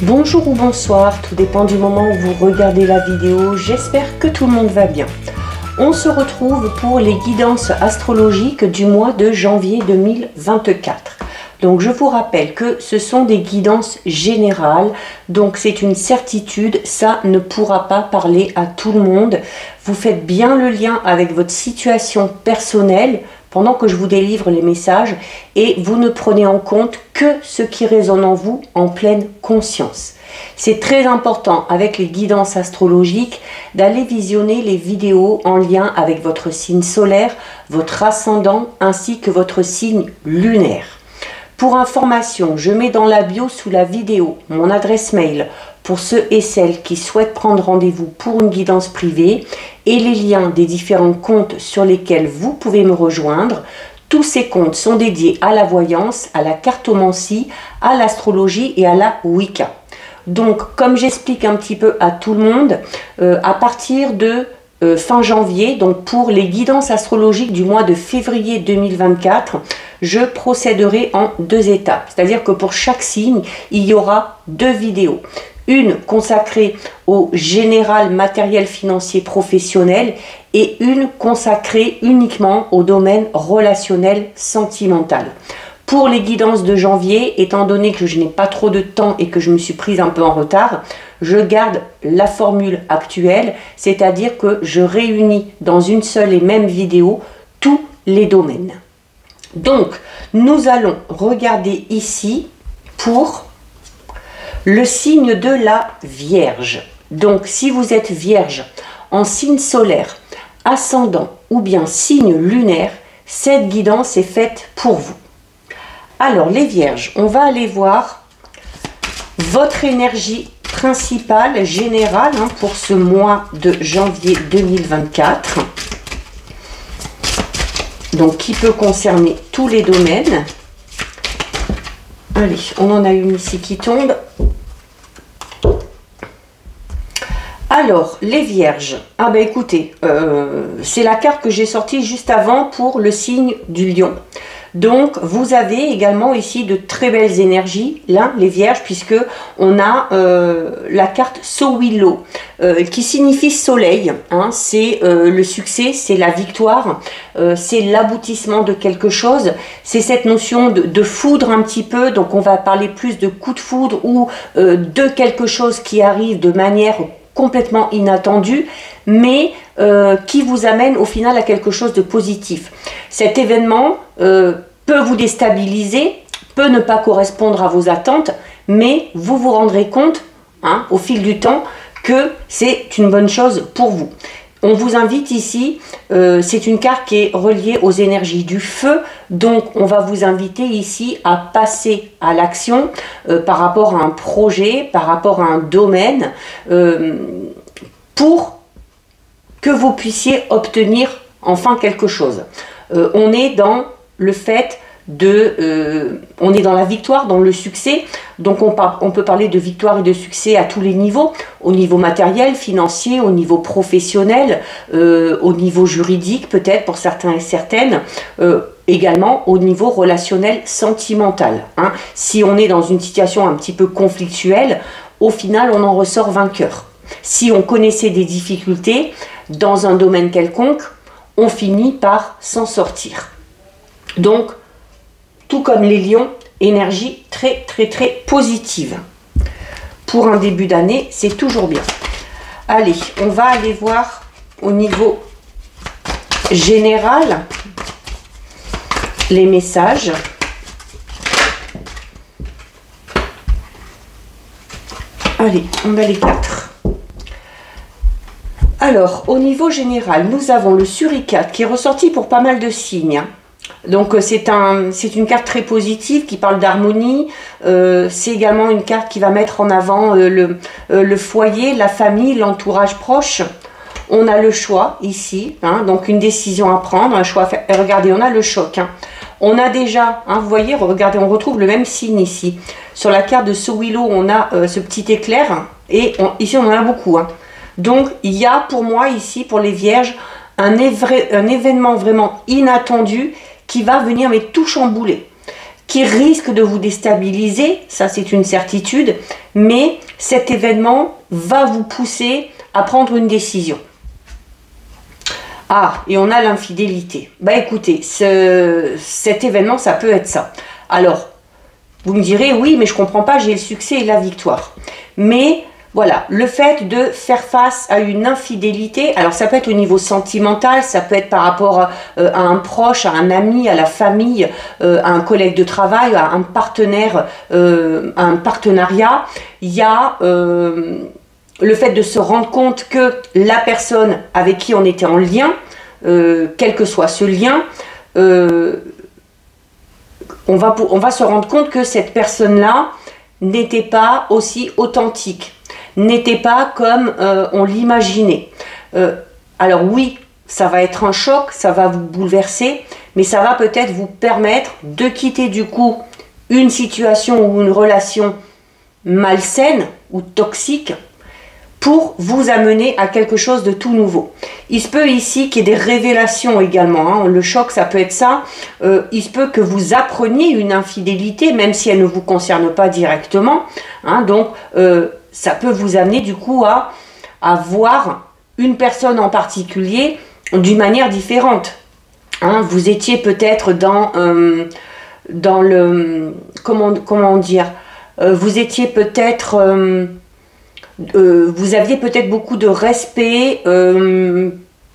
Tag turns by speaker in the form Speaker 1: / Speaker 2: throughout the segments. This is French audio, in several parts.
Speaker 1: Bonjour ou bonsoir, tout dépend du moment où vous regardez la vidéo, j'espère que tout le monde va bien. On se retrouve pour les guidances astrologiques du mois de janvier 2024. Donc je vous rappelle que ce sont des guidances générales, donc c'est une certitude, ça ne pourra pas parler à tout le monde. Vous faites bien le lien avec votre situation personnelle pendant que je vous délivre les messages et vous ne prenez en compte que ce qui résonne en vous en pleine conscience. C'est très important avec les guidances astrologiques d'aller visionner les vidéos en lien avec votre signe solaire, votre ascendant ainsi que votre signe lunaire. Pour information, je mets dans la bio sous la vidéo mon adresse mail pour ceux et celles qui souhaitent prendre rendez-vous pour une guidance privée et les liens des différents comptes sur lesquels vous pouvez me rejoindre. Tous ces comptes sont dédiés à la voyance, à la cartomancie, à l'astrologie et à la Wicca. Donc, comme j'explique un petit peu à tout le monde, à partir de fin janvier, donc pour les guidances astrologiques du mois de février 2024, je procéderai en 2 étapes. C'est-à-dire que pour chaque signe, il y aura 2 vidéos. Une consacrée au général matériel financier professionnel et une consacrée uniquement au domaine relationnel sentimental. Pour les guidances de janvier, étant donné que je n'ai pas trop de temps et que je me suis prise un peu en retard, je garde la formule actuelle, c'est-à-dire que je réunis dans une seule et même vidéo tous les domaines. Donc, nous allons regarder ici pour le signe de la Vierge. Donc, si vous êtes Vierge en signe solaire, ascendant ou bien signe lunaire, cette guidance est faite pour vous. Alors, les Vierges, on va aller voir votre énergie principale, générale, pour ce mois de janvier 2024. Donc, qui peut concerner tous les domaines. Allez, on en a une ici qui tombe. Alors, les Vierges. Ah ben écoutez, c'est la carte que j'ai sortie juste avant pour le signe du Lion. Donc, vous avez également ici de très belles énergies, là, les Vierges, puisque on a la carte Sowilo, qui signifie soleil. Hein, c'est le succès, c'est la victoire, c'est l'aboutissement de quelque chose. C'est cette notion de foudre un petit peu, donc on va parler plus de coup de foudre ou de quelque chose qui arrive de manière complètement inattendue, mais qui vous amène au final à quelque chose de positif. Cet événement peut vous déstabiliser, peut ne pas correspondre à vos attentes, mais vous vous rendrez compte, au fil du temps, que c'est une bonne chose pour vous. On vous invite ici, c'est une carte qui est reliée aux énergies du feu, donc on va vous inviter ici à passer à l'action par rapport à un projet, par rapport à un domaine, pour que vous puissiez obtenir enfin quelque chose. On est dans le fait on est dans la victoire, dans le succès, donc on peut parler de victoire et de succès à tous les niveaux, au niveau matériel, financier, au niveau professionnel, au niveau juridique peut-être pour certains et certaines, également au niveau relationnel sentimental. Hein. Si on est dans une situation un petit peu conflictuelle, au final on en ressort vainqueur. Si on connaissait des difficultés dans un domaine quelconque, on finit par s'en sortir. Donc, tout comme les lions, énergie très positive. Pour un début d'année, c'est toujours bien. Allez, on va aller voir au niveau général les messages. Allez, on a les 4. Alors, au niveau général, nous avons le suricate qui est ressorti pour pas mal de signes. Donc c'est une carte très positive qui parle d'harmonie. C'est également une carte qui va mettre en avant le foyer, la famille, l'entourage proche. On a le choix ici, donc une décision à prendre, un choix à faire. Et regardez, on a le choc. On a déjà, vous voyez, regardez, on retrouve le même signe ici. Sur la carte de Sowilo, on a ce petit éclair et ici on en a beaucoup. Donc il y a pour moi ici, pour les Vierges, un événement vraiment inattendu qui va venir mais tout chambouler. qui risque de vous déstabiliser, ça c'est une certitude, mais cet événement va vous pousser à prendre une décision. Ah, et on a l'infidélité. Bah écoutez, cet événement, ça peut être ça. Alors, vous me direz, oui, mais je comprends pas, j'ai le succès et la victoire. Mais voilà, le fait de faire face à une infidélité, alors ça peut être au niveau sentimental, ça peut être par rapport à un proche, à un ami, à la famille, à un collègue de travail, à un partenaire, à un partenariat. Il y a le fait de se rendre compte que la personne avec qui on était en lien, quel que soit ce lien, on va se rendre compte que cette personne-là n'était pas aussi authentique, n'était pas comme on l'imaginait. Alors oui, ça va être un choc, ça va vous bouleverser, mais ça va peut-être vous permettre de quitter du coup une situation ou une relation malsaine ou toxique pour vous amener à quelque chose de tout nouveau. Il se peut ici qu'il y ait des révélations également, hein. Le choc, ça peut être ça. Il se peut que vous appreniez une infidélité, même si elle ne vous concerne pas directement, hein. Donc, ça peut vous amener du coup à voir une personne en particulier d'une manière différente. Hein. Vous étiez peut-être dans le... Comment dire, vous étiez peut-être... vous aviez peut-être beaucoup de respect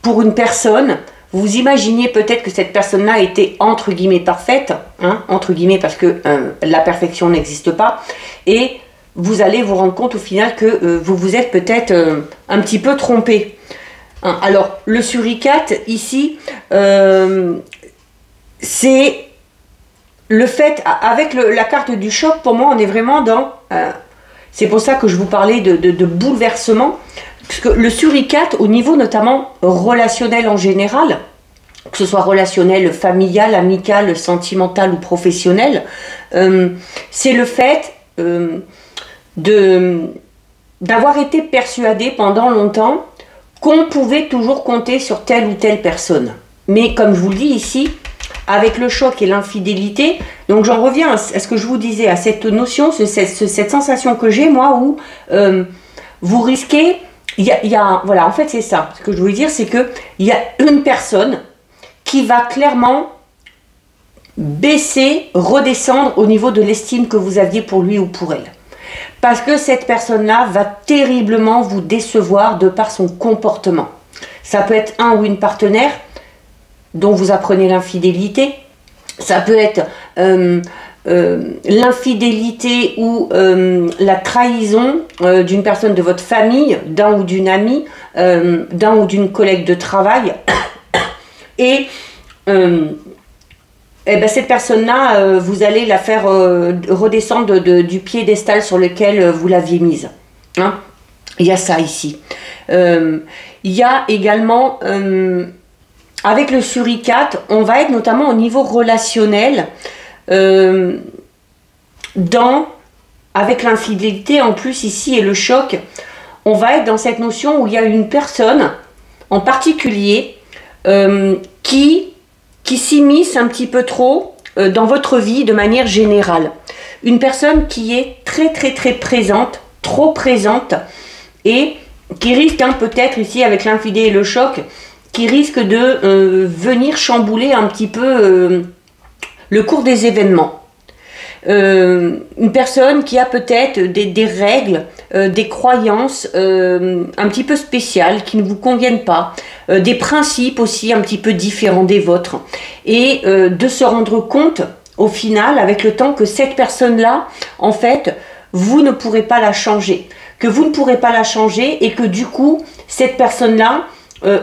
Speaker 1: pour une personne. Vous imaginiez peut-être que cette personne-là était entre guillemets parfaite, hein, entre guillemets parce que la perfection n'existe pas. Et vous allez vous rendre compte au final que vous vous êtes peut-être un petit peu trompé. Hein. Alors, le suricate ici, c'est le fait, avec la carte du choc, pour moi, on est vraiment dans... c'est pour ça que je vous parlais de bouleversement, parce que le suricate, au niveau notamment relationnel en général, que ce soit relationnel, familial, amical, sentimental ou professionnel, c'est le fait d'avoir été persuadé pendant longtemps qu'on pouvait toujours compter sur telle ou telle personne. Mais comme je vous le dis ici, avec le choc et l'infidélité, donc j'en reviens à ce que je vous disais, à cette notion, cette sensation que j'ai moi où vous risquez, voilà, en fait c'est ça, ce que je voulais dire, c'est qu'il y a une personne qui va clairement baisser, redescendre au niveau de l'estime que vous aviez pour lui ou pour elle. Parce que cette personne-là va terriblement vous décevoir de par son comportement. Ça peut être un ou une partenaire dont vous apprenez l'infidélité, ça peut être l'infidélité ou la trahison d'une personne de votre famille, d'un ou d'une amie, d'un ou d'une collègue de travail, et ben cette personne-là, vous allez la faire redescendre du piédestal sur lequel vous l'aviez mise. Hein, il y a ça ici. Il y a également... avec le suricate, on va être notamment au niveau relationnel, avec l'infidélité en plus ici et le choc, on va être dans cette notion où il y a une personne en particulier qui s'immisce un petit peu trop dans votre vie de manière générale. Une personne qui est très très très présente, trop présente, et qui risque peut-être ici avec l'infidélité et le choc, qui risque de venir chambouler un petit peu le cours des événements. Une personne qui a peut-être des règles, des croyances un petit peu spéciales qui ne vous conviennent pas, des principes aussi un petit peu différents des vôtres, et de se rendre compte au final avec le temps que cette personne-là, en fait, vous ne pourrez pas la changer, que vous ne pourrez pas la changer et que du coup, cette personne-là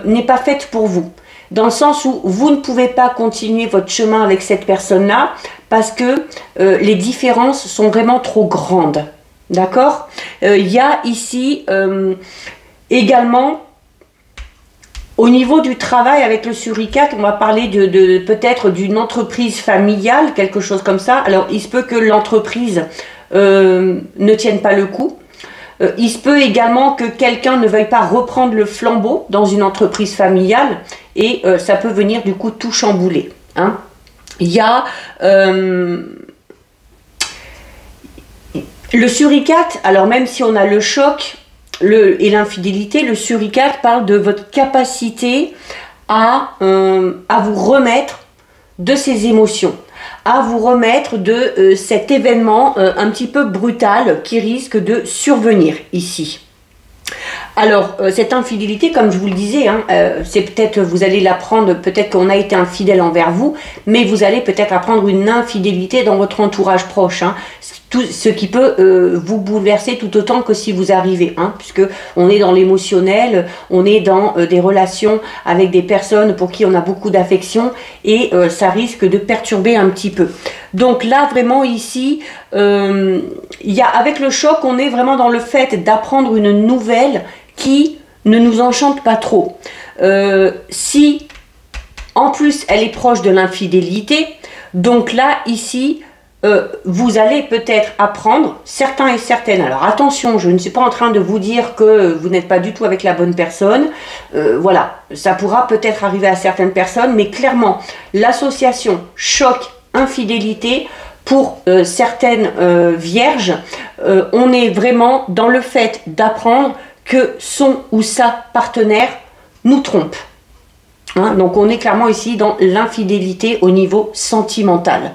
Speaker 1: n'est pas faite pour vous, dans le sens où vous ne pouvez pas continuer votre chemin avec cette personne-là parce que les différences sont vraiment trop grandes. D'accord ? Il y a ici également, au niveau du travail avec le suricate, on va parler de peut-être d'une entreprise familiale, quelque chose comme ça. Alors, il se peut que l'entreprise ne tienne pas le coup. Il se peut également que quelqu'un ne veuille pas reprendre le flambeau dans une entreprise familiale et ça peut venir du coup tout chambouler. Hein. Il y a Le suricate, alors même si on a le choc et l'infidélité, le suricate parle de votre capacité à vous remettre de ces émotions, à vous remettre de cet événement un petit peu brutal qui risque de survenir ici. Alors, cette infidélité, comme je vous le disais, hein, c'est peut-être, vous allez l'apprendre, peut-être qu'on a été infidèle envers vous, mais vous allez peut-être apprendre une infidélité dans votre entourage proche, hein, tout ce qui peut vous bouleverser tout autant que si vous arrivez, hein, puisque on est dans l'émotionnel, on est dans des relations avec des personnes pour qui on a beaucoup d'affection et ça risque de perturber un petit peu. Donc là, vraiment ici, avec le choc, on est vraiment dans le fait d'apprendre une nouvelle qui ne nous enchante pas trop. Si, en plus, elle est proche de l'infidélité, donc là, ici, vous allez peut-être apprendre, certains et certaines, alors attention, je ne suis pas en train de vous dire que vous n'êtes pas du tout avec la bonne personne, voilà, ça pourra peut-être arriver à certaines personnes, mais clairement, l'association choc, infidélité, pour certaines vierges, on est vraiment dans le fait d'apprendre que son ou sa partenaire nous trompe. Hein, donc on est clairement ici dans l'infidélité au niveau sentimental.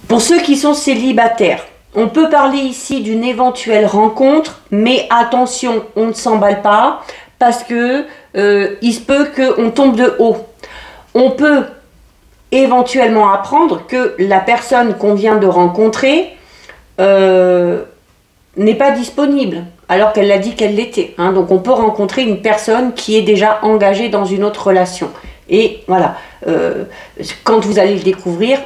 Speaker 1: Pour ceux qui sont célibataires, on peut parler ici d'une éventuelle rencontre, mais attention, on ne s'emballe pas parce que il se peut qu'on tombe de haut. On peut éventuellement apprendre que la personne qu'on vient de rencontrer n'est pas disponible, alors qu'elle l'a dit qu'elle l'était. Hein. Donc on peut rencontrer une personne qui est déjà engagée dans une autre relation. Et voilà, quand vous allez le découvrir,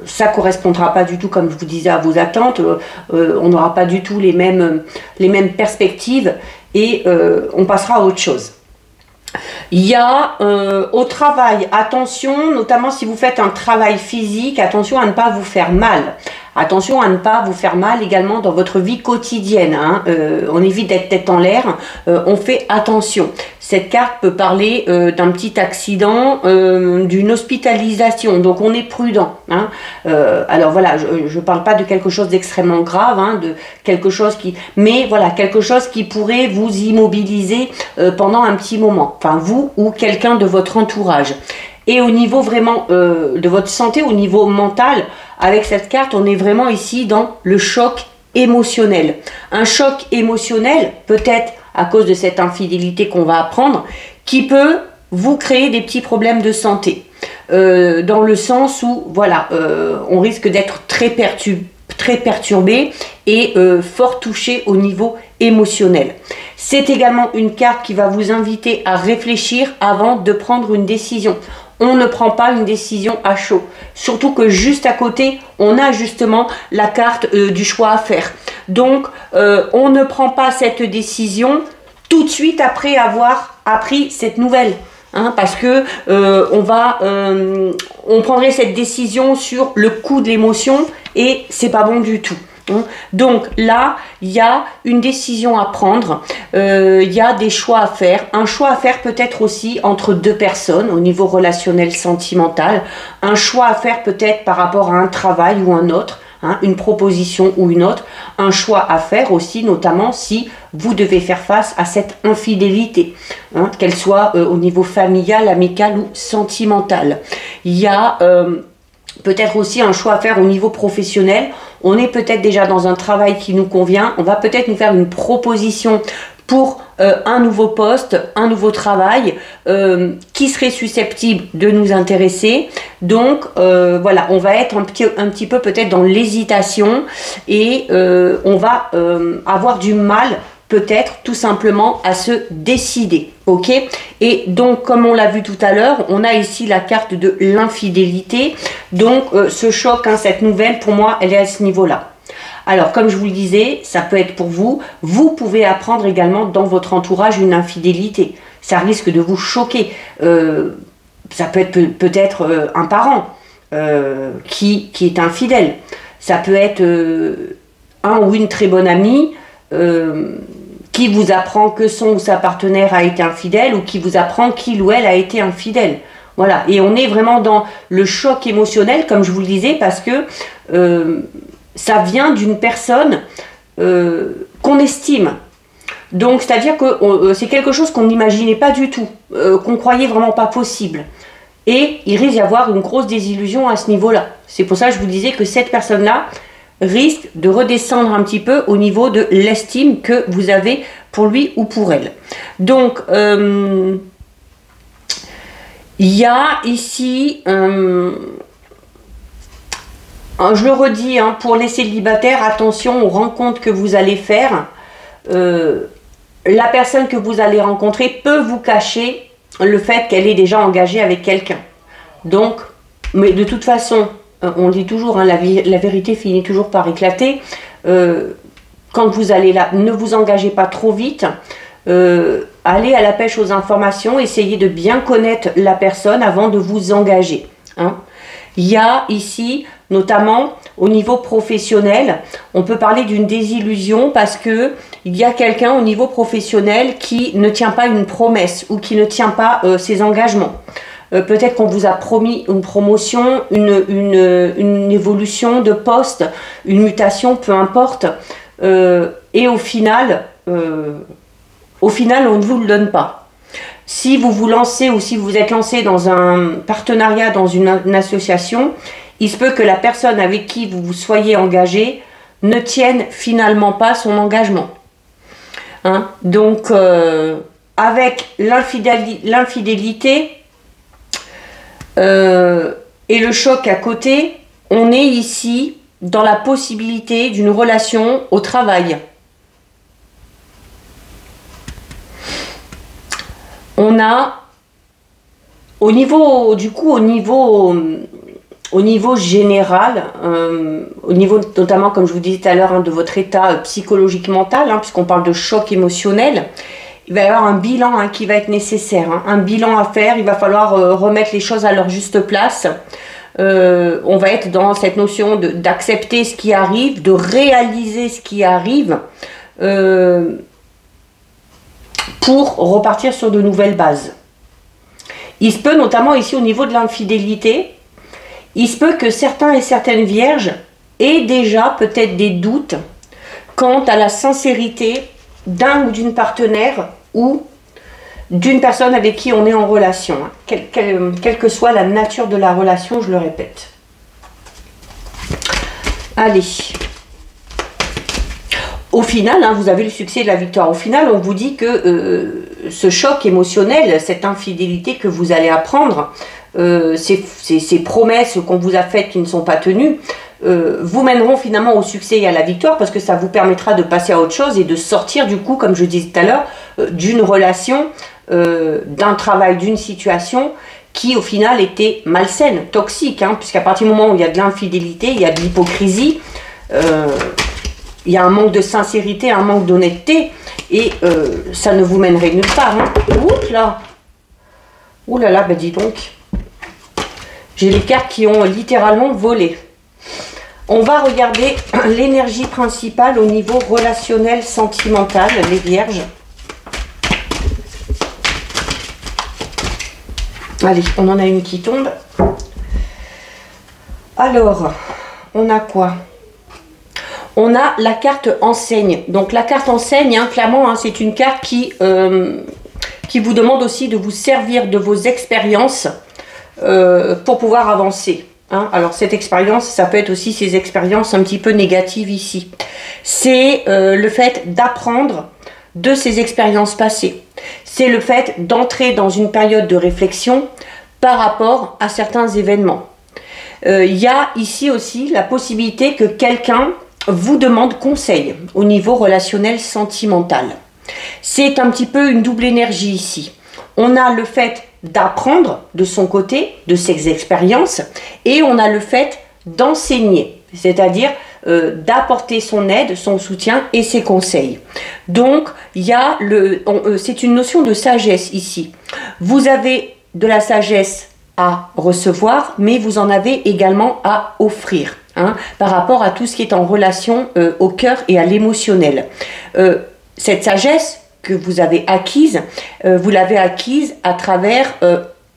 Speaker 1: ça ne correspondra pas du tout, comme je vous disais, à vos attentes. On n'aura pas du tout les mêmes perspectives et on passera à autre chose. Il y a au travail, attention, notamment si vous faites un travail physique, attention à ne pas vous faire mal. Attention à ne pas vous faire mal également dans votre vie quotidienne. Hein. On évite d'être tête en l'air, on fait attention. Cette carte peut parler d'un petit accident, d'une hospitalisation, donc on est prudent. Hein. Alors voilà, je ne parle pas de quelque chose d'extrêmement grave, hein, de quelque chose mais voilà, quelque chose qui pourrait vous immobiliser pendant un petit moment. Enfin, vous ou quelqu'un de votre entourage. Et au niveau vraiment de votre santé, au niveau mental, avec cette carte, on est vraiment ici dans le choc émotionnel. Un choc émotionnel, peut-être à cause de cette infidélité qu'on va apprendre, qui peut vous créer des petits problèmes de santé. Dans le sens où, voilà, on risque d'être très perturbé et fort touché au niveau émotionnel. C'est également une carte qui va vous inviter à réfléchir avant de prendre une décision. On ne prend pas une décision à chaud. Surtout que juste à côté, on a justement la carte du choix à faire. Donc, on ne prend pas cette décision tout de suite après avoir appris cette nouvelle. Hein, parce que on prendrait cette décision sur le coup de l'émotion et c'est pas bon du tout. Donc là, il y a une décision à prendre, il y a des choix à faire. Un choix à faire peut-être aussi entre deux personnes au niveau relationnel sentimental. Un choix à faire peut-être par rapport à un travail ou un autre, hein, une proposition ou une autre. Un choix à faire aussi, notamment si vous devez faire face à cette infidélité, hein, qu'elle soit au niveau familial, amical ou sentimental. Il y a peut-être aussi un choix à faire au niveau professionnel. On est peut-être déjà dans un travail qui nous convient. On va peut-être nous faire une proposition pour un nouveau poste, un nouveau travail qui serait susceptible de nous intéresser. Donc voilà, on va être un petit peu peut-être dans l'hésitation et on va avoir du mal peut-être tout simplement à se décider. Ok, et donc comme on l'a vu tout à l'heure, on a ici la carte de l'infidélité. Donc ce choc, hein, cette nouvelle, pour moi, elle est à ce niveau-là. Alors comme je vous le disais, ça peut être pour vous. Vous pouvez apprendre également dans votre entourage une infidélité. Ça risque de vous choquer. Ça peut être peut-être un parent qui est infidèle. Ça peut être un ou une très bonne amie qui vous apprend que son ou sa partenaire a été infidèle ou qui vous apprend qu'il ou elle a été infidèle. Voilà, et on est vraiment dans le choc émotionnel, comme je vous le disais, parce que ça vient d'une personne qu'on estime. Donc, c'est-à-dire que c'est quelque chose qu'on n'imaginait pas du tout, qu'on croyait vraiment pas possible. Et il risque d'y avoir une grosse désillusion à ce niveau-là. C'est pour ça que je vous disais que cette personne-là risque de redescendre un petit peu au niveau de l'estime que vous avez pour lui ou pour elle. Donc, il y a ici, je le redis, hein, pour les célibataires, attention aux rencontres que vous allez faire. La personne que vous allez rencontrer peut vous cacher le fait qu'elle est déjà engagée avec quelqu'un. Donc, mais de toute façon, on dit toujours, hein, la vérité finit toujours par éclater. Quand vous allez là, ne vous engagez pas trop vite. Allez à la pêche aux informations, essayez de bien connaître la personne avant de vous engager. Hein. Il y a ici, notamment au niveau professionnel, on peut parler d'une désillusion parce que il y a quelqu'un au niveau professionnel qui ne tient pas une promesse ou qui ne tient pas ses engagements. Peut-être qu'on vous a promis une promotion, une évolution de poste, une mutation, peu importe. Et au final, on ne vous le donne pas. Si vous vous lancez ou si vous êtes lancé dans un partenariat, dans une association, il se peut que la personne avec qui vous soyez engagé ne tienne finalement pas son engagement. Hein? Donc, avec l'infidélité et le choc à côté, on est ici dans la possibilité d'une relation au travail. On a, au niveau général, au niveau notamment, comme je vous disais tout à l'heure, hein, de votre état psychologique mental, hein, puisqu'on parle de choc émotionnel, il va y avoir un bilan, hein, qui va être nécessaire, hein, un bilan à faire. Il va falloir remettre les choses à leur juste place. On va être dans cette notion d'accepter ce qui arrive, de réaliser ce qui arrive, pour repartir sur de nouvelles bases. Il se peut, notamment ici au niveau de l'infidélité, il se peut que certains et certaines vierges aient déjà peut-être des doutes quant à la sincérité d'un ou d'une partenaire ou d'une personne avec qui on est en relation, hein, quelle que soit la nature de la relation, je le répète. Allez. Au final, hein, vous avez le succès et la victoire. Au final, on vous dit que ce choc émotionnel, cette infidélité que vous allez apprendre, ces promesses qu'on vous a faites qui ne sont pas tenues, vous mèneront finalement au succès et à la victoire, parce que ça vous permettra de passer à autre chose et de sortir du coup, comme je disais tout à l'heure, d'une relation, d'un travail, d'une situation qui au final était malsaine, toxique, hein, puisqu'à partir du moment où il y a de l'infidélité, il y a de l'hypocrisie, il y a un manque de sincérité, un manque d'honnêteté, et ça ne vous mènerait nulle part. Hein. Ouh là, ouh là là, ben dis donc, j'ai les cartes qui ont littéralement volé. On va regarder l'énergie principale au niveau relationnel, sentimental, les vierges. Allez, on en a une qui tombe. Alors, on a quoi? On a la carte enseigne. Donc la carte enseigne, hein, clairement, hein, c'est une carte qui vous demande aussi de vous servir de vos expériences pour pouvoir avancer. Hein. Alors cette expérience, ça peut être aussi ces expériences un petit peu négatives ici. C'est le fait d'apprendre de ces expériences passées. C'est le fait d'entrer dans une période de réflexion par rapport à certains événements. Il y a ici aussi la possibilité que quelqu'un vous demande conseil au niveau relationnel sentimental. C'est un petit peu une double énergie ici. On a le fait d'apprendre de son côté, de ses expériences, et on a le fait d'enseigner, c'est-à-dire d'apporter son aide, son soutien et ses conseils. Donc, il y a c'est une notion de sagesse ici. Vous avez de la sagesse à recevoir, mais vous en avez également à offrir, hein, par rapport à tout ce qui est en relation au cœur et à l'émotionnel. Cette sagesse que vous avez acquise, vous l'avez acquise à travers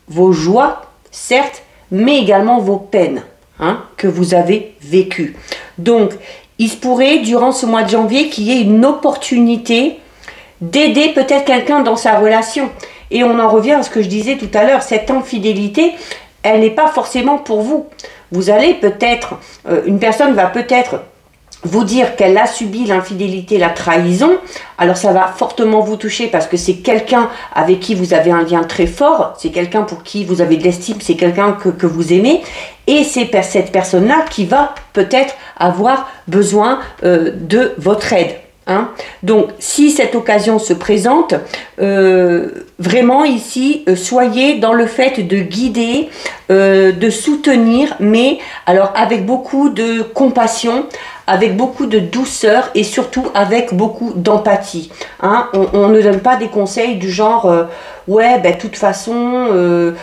Speaker 1: vos joies, certes, mais également vos peines. hein, que vous avez vécu. Donc, il se pourrait, durant ce mois de janvier, qu'il y ait une opportunité d'aider peut-être quelqu'un dans sa relation. Et on en revient à ce que je disais tout à l'heure, cette infidélité, elle n'est pas forcément pour vous. Vous allez peut-être, une personne va peut-être vous dire qu'elle a subi l'infidélité, la trahison, alors ça va fortement vous toucher parce que c'est quelqu'un avec qui vous avez un lien très fort, c'est quelqu'un pour qui vous avez de l'estime, c'est quelqu'un que vous aimez, et c'est cette personne-là qui va peut-être avoir besoin de votre aide. Hein. Donc, si cette occasion se présente, vraiment ici, soyez dans le fait de guider, de soutenir, mais alors avec beaucoup de compassion, avec beaucoup de douceur et surtout avec beaucoup d'empathie. Hein. On ne donne pas des conseils du genre ouais, ben de toute façon,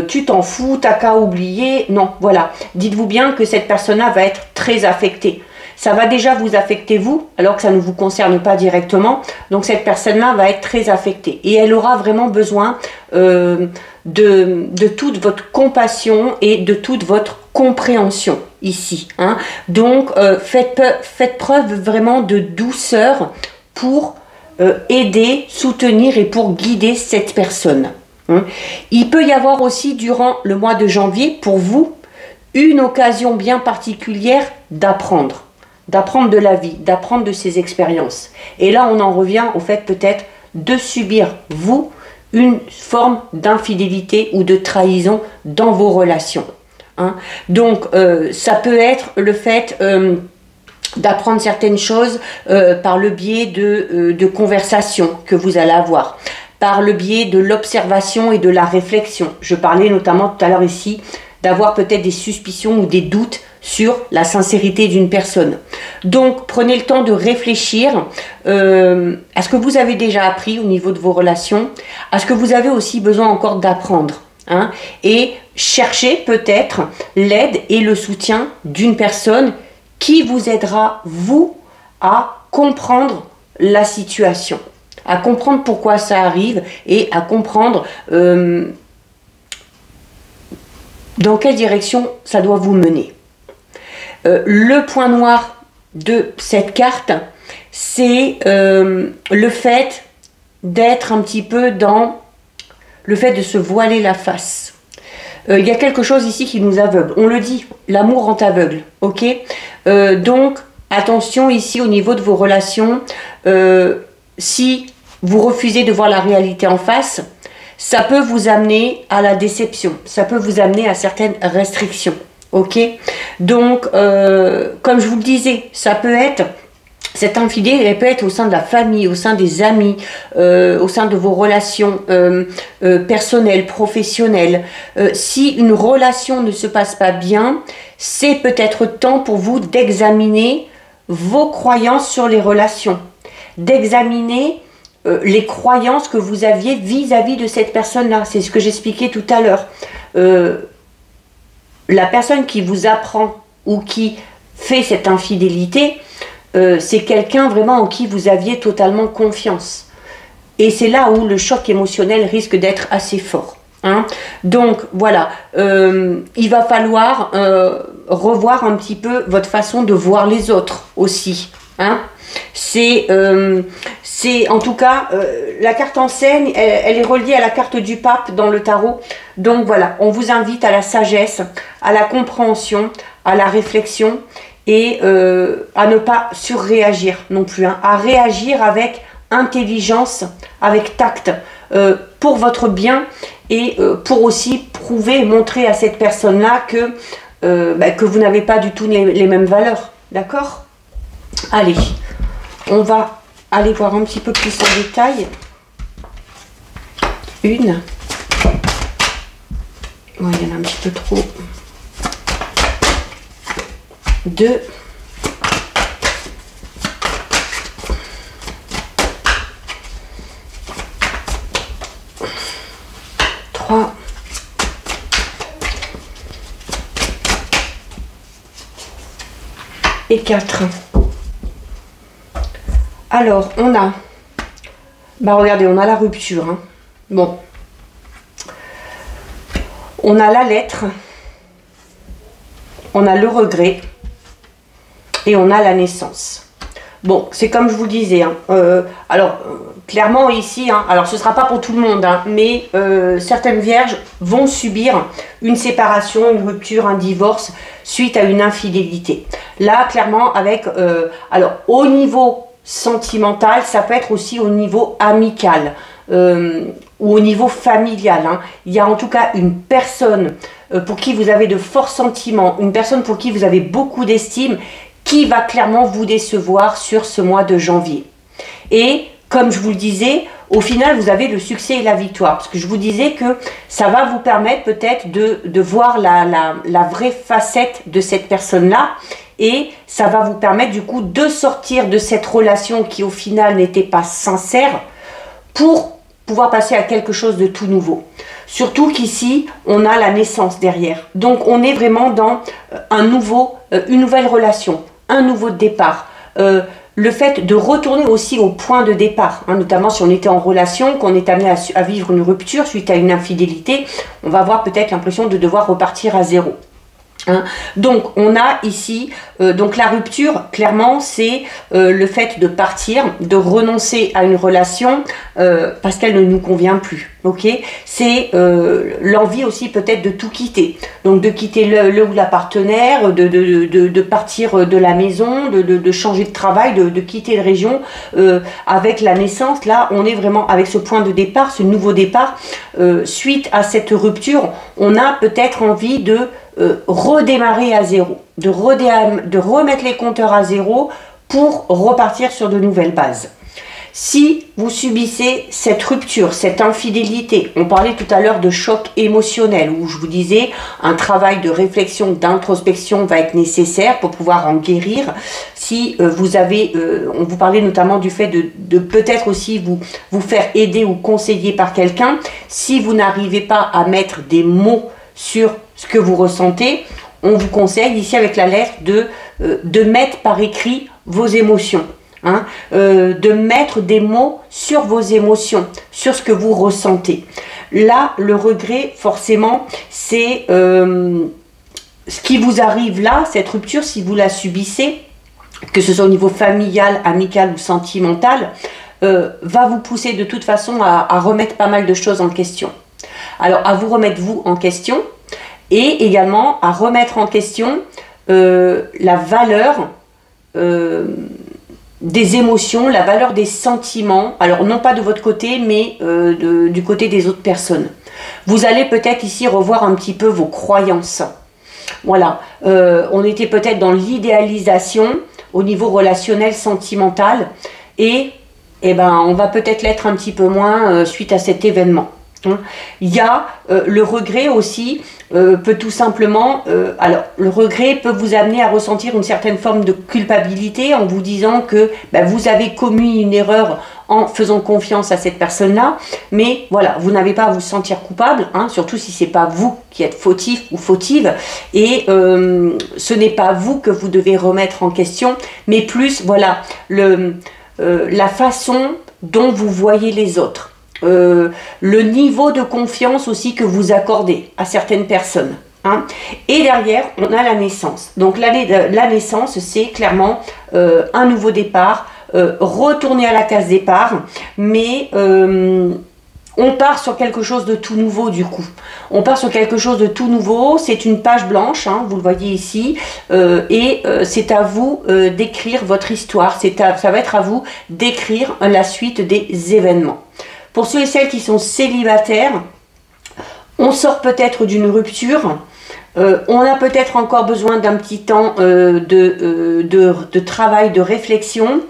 Speaker 1: tu t'en fous, t'as qu'à oublier. Non, voilà. Dites-vous bien que cette personne-là va être très affectée. Ça va déjà vous affecter vous, alors que ça ne vous concerne pas directement. Donc cette personne-là va être très affectée. Et elle aura vraiment besoin de toute votre compassion et de toute votre compréhension ici. Hein. Donc faites preuve vraiment de douceur pour aider, soutenir et pour guider cette personne. Hein. Il peut y avoir aussi durant le mois de janvier, pour vous, une occasion bien particulière d'apprendre de la vie, d'apprendre de ses expériences. Et là, on en revient au fait peut-être de subir, vous, une forme d'infidélité ou de trahison dans vos relations. Hein. Donc, ça peut être le fait d'apprendre certaines choses par le biais de conversations que vous allez avoir, par le biais de l'observation et de la réflexion. Je parlais notamment tout à l'heure ici d'avoir peut-être des suspicions ou des doutes sur la sincérité d'une personne. Donc, prenez le temps de réfléchir à ce que vous avez déjà appris au niveau de vos relations, à ce que vous avez aussi besoin encore d'apprendre. Hein, et cherchez peut-être l'aide et le soutien d'une personne qui vous aidera, vous, à comprendre la situation, à comprendre pourquoi ça arrive et à comprendre dans quelle direction ça doit vous mener. Le point noir de cette carte, c'est le fait d'être un petit peu dans le fait de se voiler la face. Il y a quelque chose ici qui nous aveugle. On le dit, l'amour rend aveugle. Ok. Donc, attention ici au niveau de vos relations. Si vous refusez de voir la réalité en face, ça peut vous amener à la déception. Ça peut vous amener à certaines restrictions. Ok. Donc, comme je vous le disais, ça peut être... Cette infidélité, elle peut être au sein de la famille, au sein des amis, au sein de vos relations personnelles, professionnelles. Si une relation ne se passe pas bien, c'est peut-être temps pour vous d'examiner vos croyances sur les relations, d'examiner les croyances que vous aviez vis-à-vis de cette personne-là. C'est ce que j'expliquais tout à l'heure. La personne qui vous apprend ou qui fait cette infidélité, c'est quelqu'un vraiment en qui vous aviez totalement confiance. Et c'est là où le choc émotionnel risque d'être assez fort. Hein. Donc voilà, il va falloir revoir un petit peu votre façon de voir les autres aussi. Hein. C'est en tout cas, la carte enseigne, elle est reliée à la carte du pape dans le tarot. Donc voilà, on vous invite à la sagesse, à la compréhension, à la réflexion, et à ne pas surréagir non plus, hein, à réagir avec intelligence, avec tact, pour votre bien et pour aussi prouver, montrer à cette personne-là que vous n'avez pas du tout les mêmes valeurs, d'accord? Allez, on va aller voir un petit peu plus en détail. Une. Ouais, il y en a un petit peu trop. 2, 3, 4. Alors, on a, regardez, on a la rupture. Hein. Bon, on a la lettre. on a le regret et on a la naissance. Bon, c'est comme je vous disais, hein, clairement ici, hein, alors ce ne sera pas pour tout le monde, hein, mais certaines vierges vont subir une séparation, une rupture, un divorce suite à une infidélité. Là, clairement, avec, alors au niveau sentimental, ça peut être aussi au niveau amical ou au niveau familial. Hein. Il y a en tout cas une personne pour qui vous avez de forts sentiments, une personne pour qui vous avez beaucoup d'estime, qui va clairement vous décevoir sur ce mois de janvier. Et comme je vous le disais, au final, vous avez le succès et la victoire. Parce que je vous disais que ça va vous permettre peut-être de voir la vraie facette de cette personne-là. Et ça va vous permettre du coup de sortir de cette relation qui au final n'était pas sincère pour pouvoir passer à quelque chose de tout nouveau. Surtout qu'ici, on a la naissance derrière. Donc, on est vraiment dans une nouvelle relation, un nouveau départ. Le fait de retourner aussi au point de départ, hein, notamment si on était en relation, qu'on est amené à vivre une rupture suite à une infidélité, on va avoir peut-être l'impression de devoir repartir à zéro. Hein. Donc on a ici donc la rupture, clairement c'est le fait de partir, de renoncer à une relation parce qu'elle ne nous convient plus. Ok, c'est l'envie aussi peut-être de tout quitter, donc de quitter le ou la partenaire, de partir de la maison, de changer de travail, de quitter de région. Avec la naissance, là on est vraiment avec ce point de départ, ce nouveau départ. Suite à cette rupture, on a peut-être envie de redémarrer à zéro, de remettre les compteurs à zéro pour repartir sur de nouvelles bases. Si vous subissez cette rupture, cette infidélité, on parlait tout à l'heure de choc émotionnel, où je vous disais un travail de réflexion, d'introspection va être nécessaire pour pouvoir en guérir. Si vous avez, on vous parlait notamment du fait de peut-être aussi vous faire aider ou conseiller par quelqu'un. Si vous n'arrivez pas à mettre des mots sur ce que vous ressentez, on vous conseille ici avec la lettre de mettre par écrit vos émotions. Hein, de mettre des mots sur vos émotions, sur ce que vous ressentez. Là, le regret, forcément, c'est ce qui vous arrive là, cette rupture, si vous la subissez, que ce soit au niveau familial, amical ou sentimental, va vous pousser de toute façon à remettre pas mal de choses en question. Alors, à vous remettre vous en question et également à remettre en question la valeur des émotions, la valeur des sentiments, alors non pas de votre côté, mais du côté des autres personnes. Vous allez peut-être ici revoir un petit peu vos croyances. Voilà, on était peut-être dans l'idéalisation au niveau relationnel, sentimental, et on va peut-être l'être un petit peu moins suite à cet événement. Il y a le regret aussi, peut tout simplement, alors le regret peut vous amener à ressentir une certaine forme de culpabilité en vous disant que vous avez commis une erreur en faisant confiance à cette personne-là, mais voilà, vous n'avez pas à vous sentir coupable, hein, surtout si c'est pas vous qui êtes fautif ou fautive, et ce n'est pas vous que vous devez remettre en question, mais plus voilà la façon dont vous voyez les autres. Le niveau de confiance aussi que vous accordez à certaines personnes. Hein. Et derrière, on a la naissance. Donc la naissance, c'est clairement un nouveau départ, retourner à la case départ, mais on part sur quelque chose de tout nouveau du coup. On part sur quelque chose de tout nouveau, c'est une page blanche, hein, vous le voyez ici, et c'est à vous d'écrire votre histoire, ça va être à vous d'écrire la suite des événements. Pour ceux et celles qui sont célibataires, on sort peut-être d'une rupture, on a peut-être encore besoin d'un petit temps de travail, de réflexion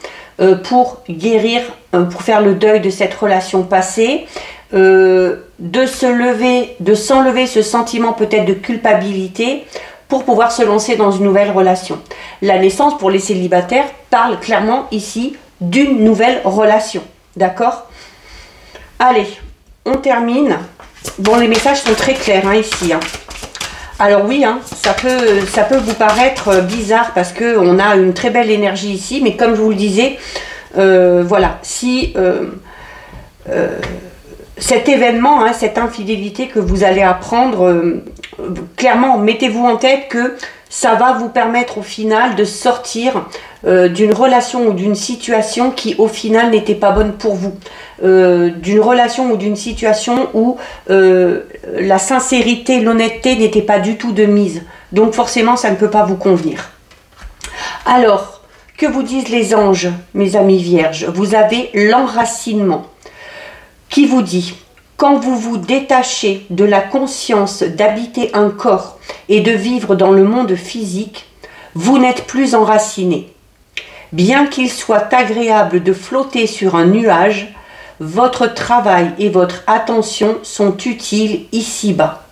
Speaker 1: pour guérir, pour faire le deuil de cette relation passée, de s'enlever ce sentiment peut-être de culpabilité pour pouvoir se lancer dans une nouvelle relation. La naissance pour les célibataires parle clairement ici d'une nouvelle relation, d'accord ? Allez, on termine. Bon, les messages sont très clairs hein, ici. Hein. Alors oui, hein, ça peut vous paraître bizarre parce qu'on a une très belle énergie ici, mais comme je vous le disais, voilà, si cet événement, hein, cette infidélité que vous allez apprendre, clairement, mettez-vous en tête que Ça va vous permettre au final de sortir d'une relation ou d'une situation qui au final n'était pas bonne pour vous. D'une relation ou d'une situation où la sincérité, l'honnêteté n'étaient pas du tout de mise. Donc forcément, ça ne peut pas vous convenir. Alors, que vous disent les anges, mes amis vierges? Vous avez l'enracinement qui vous dit: quand vous vous détachez de la conscience d'habiter un corps et de vivre dans le monde physique, vous n'êtes plus enraciné. Bien qu'il soit agréable de flotter sur un nuage, votre travail et votre attention sont utiles ici-bas.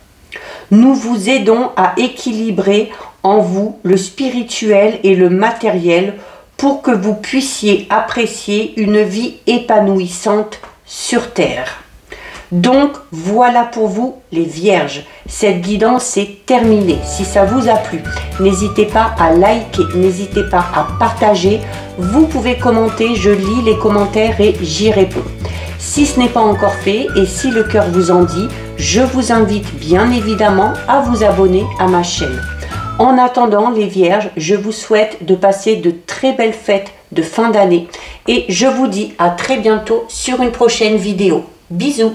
Speaker 1: Nous vous aidons à équilibrer en vous le spirituel et le matériel pour que vous puissiez apprécier une vie épanouissante sur Terre. Donc voilà pour vous les vierges, cette guidance est terminée. Si ça vous a plu, n'hésitez pas à liker, n'hésitez pas à partager, vous pouvez commenter, je lis les commentaires et j'y réponds. Si ce n'est pas encore fait et si le cœur vous en dit, je vous invite bien évidemment à vous abonner à ma chaîne. En attendant les vierges, je vous souhaite de passer de très belles fêtes de fin d'année et je vous dis à très bientôt sur une prochaine vidéo. Bisous!